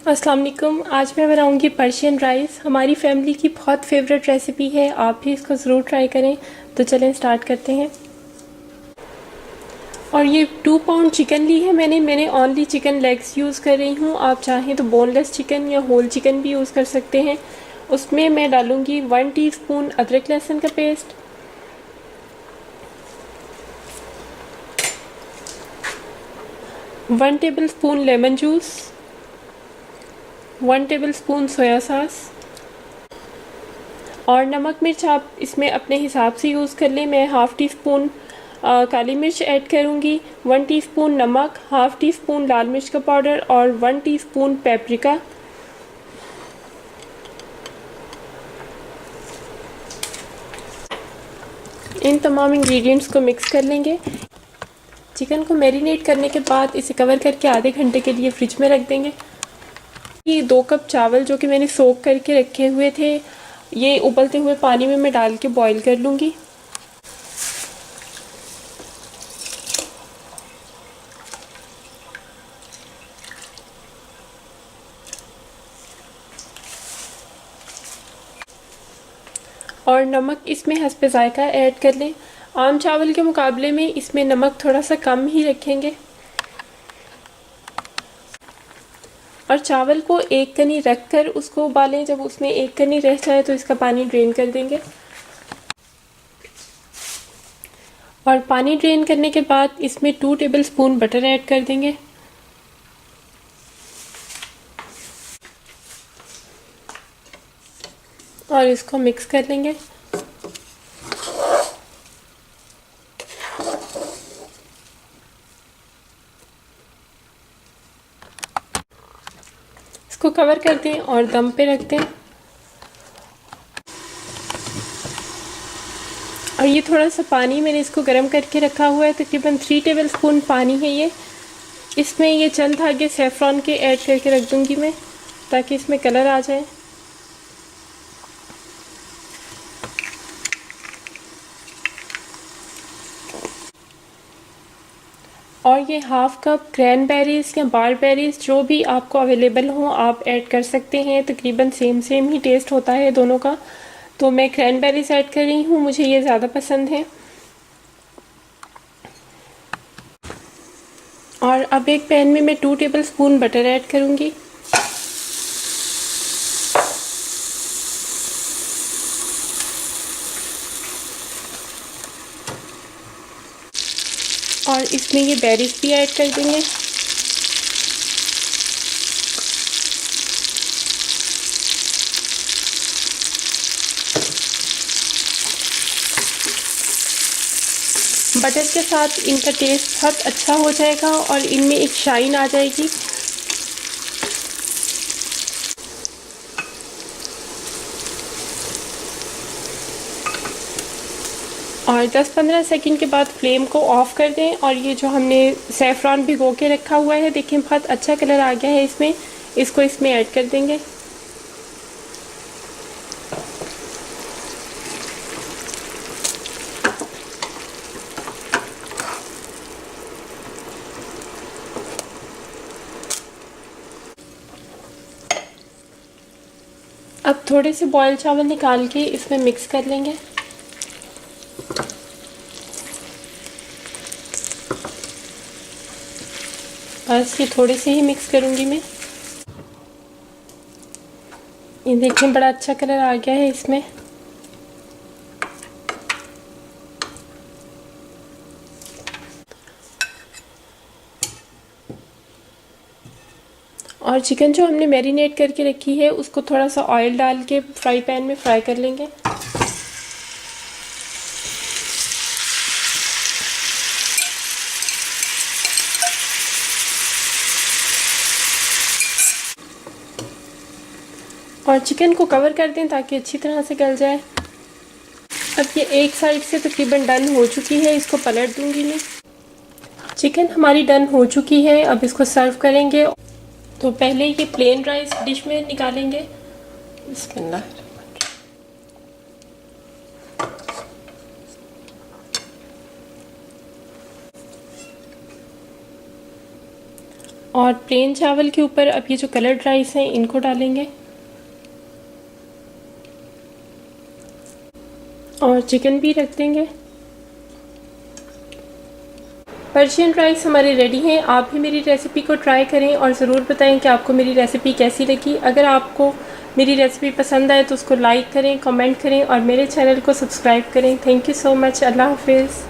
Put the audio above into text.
अस्सलाम वालेकुम। आज मैं बनाऊंगी पर्शियन राइस। हमारी फैमिली की बहुत फेवरेट रेसिपी है, आप भी इसको ज़रूर ट्राई करें। तो चलें स्टार्ट करते हैं। और ये 2 पाउंड चिकन ली है मैंने ओनली चिकन लेग्स यूज़ कर रही हूँ। आप चाहें तो बोनलेस चिकन या होल चिकन भी यूज़ कर सकते हैं। उसमें मैं डालूंगी 1 टीस्पून अदरक लहसुन का paste, 1 table spoon lemon juice, 1 table spoon soya sauce और नमक मिर्च आप इसमें अपने हिसाब से यूज़ कर लें। मैं हाफ़ टी स्पून काली मिर्च ऐड करूँगी, 1 टीस्पून नमक, हाफ़ टी स्पून लाल मिर्च का पाउडर और 1 टीस्पून पेपरिका। इन तमाम इंग्रेडिएंट्स को मिक्स कर लेंगे। चिकन को मैरिनेट करने के बाद इसे कवर करके आधे घंटे के लिए फ्रिज में रख देंगे। ये 2 कप चावल जो कि मैंने सोक करके रखे हुए थे, ये उबलते हुए पानी में मैं डाल के बॉईल कर लूँगी। और नमक इसमें हस्बे ज़ायका ऐड कर लें। आम चावल के मुकाबले में इसमें नमक थोड़ा सा कम ही रखेंगे। और चावल को एक कनी रख कर उसको उबालें। जब उसमें एक कनी रह जाए तो इसका पानी ड्रेन कर देंगे। और पानी ड्रेन करने के बाद इसमें 2 टेबल स्पून बटर ऐड कर देंगे। और इसको मिक्स कर लेंगे। इसको कवर कर दें और दम पे रख दें। और ये थोड़ा सा पानी मैंने इसको गर्म करके रखा हुआ है, तकरीबन 3 टेबल स्पून पानी है ये। इसमें ये चंद धागे सेफ्रॉन के ऐड करके रख दूंगी मैं, ताकि इसमें कलर आ जाए। और ये हाफ़ कप क्रैनबेरीज़ या बारबेरीज़ जो भी आपको अवेलेबल हो आप ऐड कर सकते हैं। तकरीबन सेम ही टेस्ट होता है दोनों का। तो मैं क्रैनबेरीज़ ऐड कर रही हूँ, मुझे ये ज़्यादा पसंद है। और अब एक पैन में मैं 2 टेबल स्पून बटर ऐड करूँगी। और इसमें ये बेरीज भी ऐड कर देंगे। बटर के साथ इनका टेस्ट बहुत अच्छा हो जाएगा और इनमें एक शाइन आ जाएगी। और 10-15 सेकंड के बाद फ्लेम को ऑफ़ कर दें। और ये जो हमने सेफ्रॉन भिगो के रखा हुआ है, देखिए बहुत अच्छा कलर आ गया है इसमें। इसको इसमें ऐड कर देंगे। अब थोड़े से बॉयल चावल निकाल के इसमें मिक्स कर लेंगे। बस ये थोड़े से ही मिक्स करूँगी मैं। ये देखिए बड़ा अच्छा कलर आ गया है इसमें। और चिकन जो हमने मैरिनेट करके रखी है उसको थोड़ा सा ऑयल डाल के फ्राई पैन में फ्राई कर लेंगे। और चिकन को कवर कर दें ताकि अच्छी तरह से गल जाए। अब ये एक साइड से तकरीबन डन हो चुकी है, इसको पलट दूंगी मैं। चिकन हमारी डन हो चुकी है, अब इसको सर्व करेंगे। तो पहले ये प्लेन राइस डिश में निकालेंगे। बिस्मिल्लाह। और प्लेन चावल के ऊपर अब ये जो कलर्ड राइस हैं इनको डालेंगे और चिकन भी रख देंगे। पर्शियन राइस हमारे रेडी हैं। आप भी मेरी रेसिपी को ट्राई करें और ज़रूर बताएं कि आपको मेरी रेसिपी कैसी लगी। अगर आपको मेरी रेसिपी पसंद आए तो उसको लाइक करें, कमेंट करें और मेरे चैनल को सब्सक्राइब करें। Thank you so much. अल्लाह हाफिज़।